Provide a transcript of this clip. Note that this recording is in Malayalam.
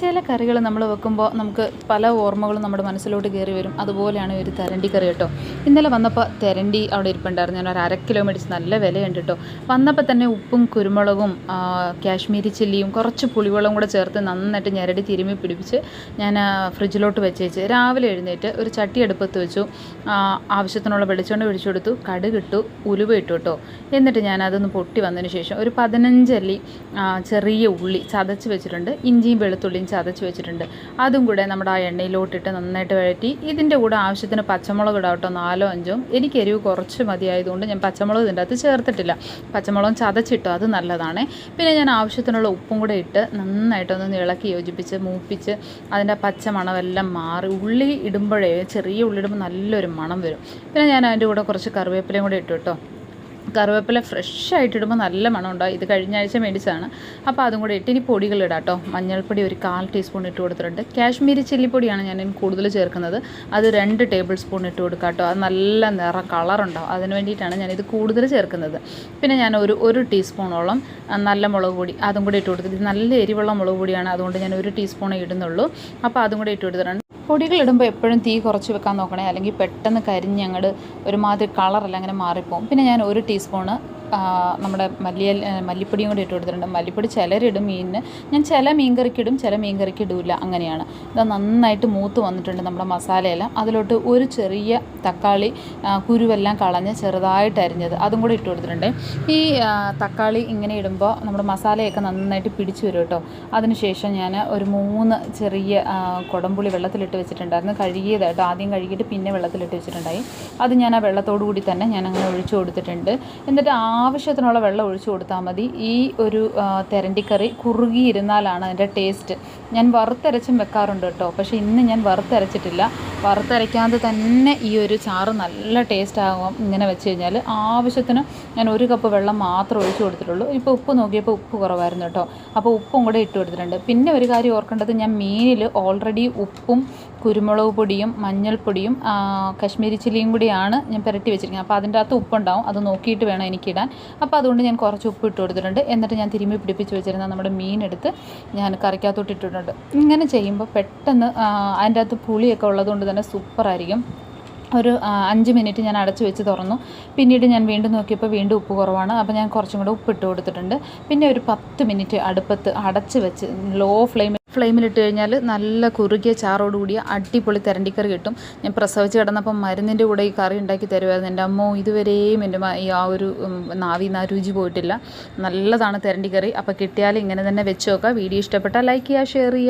ചില കറികൾ നമ്മൾ വെക്കുമ്പോൾ നമുക്ക് പല ഓർമ്മകളും നമ്മുടെ മനസ്സിലോട്ട് കയറി വരും. അതുപോലെയാണ് ഒരു തെരണ്ടി കറി കേട്ടോ. ഇന്നലെ വന്നപ്പോൾ തെരണ്ടി അവിടെ ഇരിപ്പുണ്ടായിരുന്നു. ഞാൻ ഒരു 1/2 കിലോ മേടിച്ച്, നല്ല വിലയുണ്ട് കേട്ടോ. വന്നപ്പോൾ തന്നെ ഉപ്പും കുരുമുളകും കാശ്മീരി ചില്ലിയും കുറച്ച് പുളിവെള്ളം കൂടെ ചേർത്ത് നന്നായിട്ട് ഞെരടി തിരുമ്മി പിടിപ്പിച്ച് ഞാൻ ഫ്രിഡ്ജിലോട്ട് വെച്ചേച്ച് രാവിലെ എഴുന്നേറ്റ് ഒരു ചട്ടി അടുപ്പത്ത് വെച്ചു. ആവശ്യത്തിനുള്ള വെളിച്ചെണ്ണ ഒഴിച്ചു കൊടുത്തു, കടുകിട്ടു, ഉലുവ ഇട്ടു കേട്ടോ. എന്നിട്ട് ഞാൻ അതൊന്ന് പൊട്ടി വന്നതിന് ശേഷം ഒരു 15 അല്ലി ചെറിയ ഉള്ളി ചതച്ച് വെച്ചിട്ടുണ്ട്, ഇഞ്ചിയും വെളുത്തുള്ളിയും ചതച്ച് വെച്ചിട്ടുണ്ട്. അതും കൂടെ നമ്മുടെ ആ എണ്ണയിലോട്ടിട്ട് നന്നായിട്ട് വഴറ്റി ഇതിൻ്റെ കൂടെ ആവശ്യത്തിന് പച്ചമുളക് ഇടാം കേട്ടോ, 4ഓ 5ഓ. എനിക്ക് എരിവ് കുറച്ച് മതിയായതുകൊണ്ട് ഞാൻ പച്ചമുളക് ഇതിൻ്റെ അകത്ത് ചേർത്തിട്ടില്ല. പച്ചമുളകും ചതച്ചിട്ടോ, അത് നല്ലതാണ്. പിന്നെ ഞാൻ ആവശ്യത്തിനുള്ള ഉപ്പും കൂടെ ഇട്ട് നന്നായിട്ടൊന്ന് ഇളക്കി യോജിപ്പിച്ച് മൂപ്പിച്ച് അതിൻ്റെ പച്ച മണമെല്ലാം മാറി. ഉള്ളി ഇടുമ്പോഴേ, ചെറിയ ഉള്ളി ഇടുമ്പോൾ നല്ലൊരു മണം വരും. പിന്നെ ഞാൻ അതിൻ്റെ കൂടെ കുറച്ച് കറിവേപ്പിലയും കൂടെ ഇട്ടു കേട്ടോ. കറിവേപ്പില ഫ്രഷായിട്ട് ഇടുമ്പോൾ നല്ല മണം ഉണ്ടാകും. ഇത് കഴിഞ്ഞ ആഴ്ച മേടിച്ചതാണ്. അപ്പോൾ അതും കൂടെ ഇട്ട് ഇനി പൊടികളിടാം കേട്ടോ. മഞ്ഞൾപ്പൊടി ഒരു 1/4 ടീസ്പൂൺ ഇട്ട് കൊടുത്തിട്ടുണ്ട്. കാശ്മീരി ചില്ലിപ്പൊടിയാണ് ഞാൻ കൂടുതൽ ചേർക്കുന്നത്. അത് 2 ടേബിൾ സ്പൂൺ ഇട്ട് കൊടുക്കാം കേട്ടോ. അത് നല്ല നിറം കളറുണ്ടാവും, അതിന് വേണ്ടിയിട്ടാണ് ഞാനിത് കൂടുതൽ ചേർക്കുന്നത്. പിന്നെ ഞാൻ ഒരു ടീസ്പൂണോളം നല്ല മുളക് പൊടി അതും കൂടി ഇട്ട് കൊടുത്തിട്ട്, ഇത് നല്ല എരിവുള്ള മുളക് പൊടിയാണ്, അതുകൊണ്ട് ഞാൻ 1 ടീസ്പൂണേ ഇടുന്നുള്ളൂ. അപ്പോൾ അതും കൂടി ഇട്ട് കൊടുത്തിട്ടുണ്ട്. പൊടികളിടുമ്പോൾ എപ്പോഴും തീ കുറച്ച് വെക്കാൻ നോക്കണേ, അല്ലെങ്കിൽ പെട്ടെന്ന് കരിഞ്ഞ് അങ്ങോട്ട് ഒരുമാതിരി കളറല്ല അങ്ങനെ മാറിപ്പോവും. പിന്നെ ഞാൻ 1 ടീസ്പൂണ് നമ്മുടെ മല്ലിപ്പൊടിയും കൂടി ഇട്ട് കൊടുത്തിട്ടുണ്ട്. മല്ലിപ്പൊടി ചിലരിടും മീനിന്, ഞാൻ ചില മീൻകറിക്ക് ഇടും, ചില മീൻകറിക്ക് ഇടില്ല, അങ്ങനെയാണ്. ഇത് നന്നായിട്ട് മൂത്ത് വന്നിട്ടുണ്ട് നമ്മുടെ മസാലയെല്ലാം. അതിലോട്ട് ഒരു ചെറിയ തക്കാളി കുരുവെല്ലാം കളഞ്ഞ് ചെറുതായിട്ട് അരിഞ്ഞത് അതും കൂടി ഇട്ട് കൊടുത്തിട്ടുണ്ട്. ഈ തക്കാളി ഇങ്ങനെ ഇടുമ്പോൾ നമ്മുടെ മസാലയൊക്കെ നന്നായിട്ട് പിടിച്ചു വരും കേട്ടോ. അതിനുശേഷം ഞാൻ ഒരു 3 ചെറിയ കുടംപുളി വെള്ളത്തിലിട്ട് വെച്ചിട്ടുണ്ടായിരുന്നു, കഴുകിയതായിട്ട്. ആദ്യം കഴുകിയിട്ട് പിന്നെ വെള്ളത്തിലിട്ട് വെച്ചിട്ടുണ്ടായി. അത് ഞാൻ ആ വെള്ളത്തോടു കൂടി തന്നെ ഞാൻ അങ്ങനെ ഒഴിച്ചു കൊടുത്തിട്ടുണ്ട്. എന്നിട്ട് ആവശ്യത്തിനുള്ള വെള്ളം ഒഴിച്ചു കൊടുത്താൽ മതി. ഈ ഒരു തെരണ്ടിക്കറി കുറുകിയിരുന്നാലാണ് അതിൻ്റെ ടേസ്റ്റ്. ഞാൻ വറുത്തരച്ചും വെക്കാറുണ്ട് കേട്ടോ, പക്ഷേ ഇന്ന് ഞാൻ വറുത്തരച്ചിട്ടില്ല. വറുത്തരയ്ക്കാതെ തന്നെ ഈ ഒരു ചാറ് നല്ല ടേസ്റ്റ് ആകും. ഇങ്ങനെ വെച്ച് കഴിഞ്ഞാൽ ആവശ്യത്തിന് ഞാൻ 1 കപ്പ് വെള്ളം മാത്രം ഒഴിച്ചു കൊടുത്തിട്ടുള്ളൂ. ഇപ്പോൾ ഉപ്പ് നോക്കിയപ്പോൾ ഉപ്പ് കുറവായിരുന്നു കേട്ടോ, അപ്പോൾ ഉപ്പും കൂടെ ഇട്ട് കൊടുത്തിട്ടുണ്ട്. പിന്നെ ഒരു കാര്യം ഓർക്കേണ്ടത്, ഞാൻ മീനിൽ ഓൾറെഡി ഉപ്പും കുരുമുളക് പൊടിയും മഞ്ഞൾപ്പൊടിയും കശ്മീരി ചില്ലിയും കൂടിയാണ് ഞാൻ പുരട്ടി വെച്ചിരിക്കുന്നത്. അപ്പോൾ അതിൻ്റെ അകത്ത് ഉപ്പുണ്ടാവും, അത് നോക്കിയിട്ട് വേണം എനിക്കിടാൻ. അപ്പോൾ അതുകൊണ്ട് ഞാൻ കുറച്ച് ഉപ്പ് ഇട്ട് കൊടുത്തിട്ടുണ്ട്. എന്നിട്ട് ഞാൻ തിരുമ്മി പിടിപ്പിച്ച് വെച്ചിരുന്ന നമ്മുടെ മീനെടുത്ത് ഞാൻ കറിക്കകത്തോട്ട് ഇട്ടിട്ടുണ്ട്. ഇങ്ങനെ ചെയ്യുമ്പോൾ പെട്ടെന്ന് അതിൻ്റെ അകത്ത് പുളിയൊക്കെ ഉള്ളതുകൊണ്ട് തന്നെ സൂപ്പറായിരിക്കും. ഒരു 5 മിനിറ്റ് ഞാൻ അടച്ച് വെച്ച് തുറന്നു. പിന്നീട് ഞാൻ വീണ്ടും നോക്കിയപ്പോൾ വീണ്ടും ഉപ്പ് കുറവാണ്. അപ്പോൾ ഞാൻ കുറച്ചും കൂടെ ഉപ്പിട്ട് കൊടുത്തിട്ടുണ്ട്. പിന്നെ ഒരു 10 മിനിറ്റ് അടുപ്പത്ത് അടച്ച് വെച്ച് ലോ ഫ്ലെയിമിലിട്ട് കഴിഞ്ഞാൽ നല്ല കുറുകിയ ചാറോടുകൂടിയ അടിപൊളി തെരണ്ടിക്കറി കിട്ടും. ഞാൻ പ്രസവിച്ച് കിടന്നപ്പം മരുന്നിൻ്റെ കൂടെ ഈ കറി ഉണ്ടാക്കി തരുമായിരുന്നു എൻ്റെ അമ്മ. ഇതുവരെയും എൻ്റെ ആ ഒരു നാവിൽ നിന്ന് രുചി പോയിട്ടില്ല. നല്ലതാണ് തെരണ്ടിക്കറി. അപ്പോൾ കിട്ടിയാൽ ഇങ്ങനെ തന്നെ വെച്ച് നോക്കുക. വീഡിയോ ഇഷ്ടപ്പെട്ടാൽ ലൈക്ക് ചെയ്യുക, ഷെയർ ചെയ്യുക.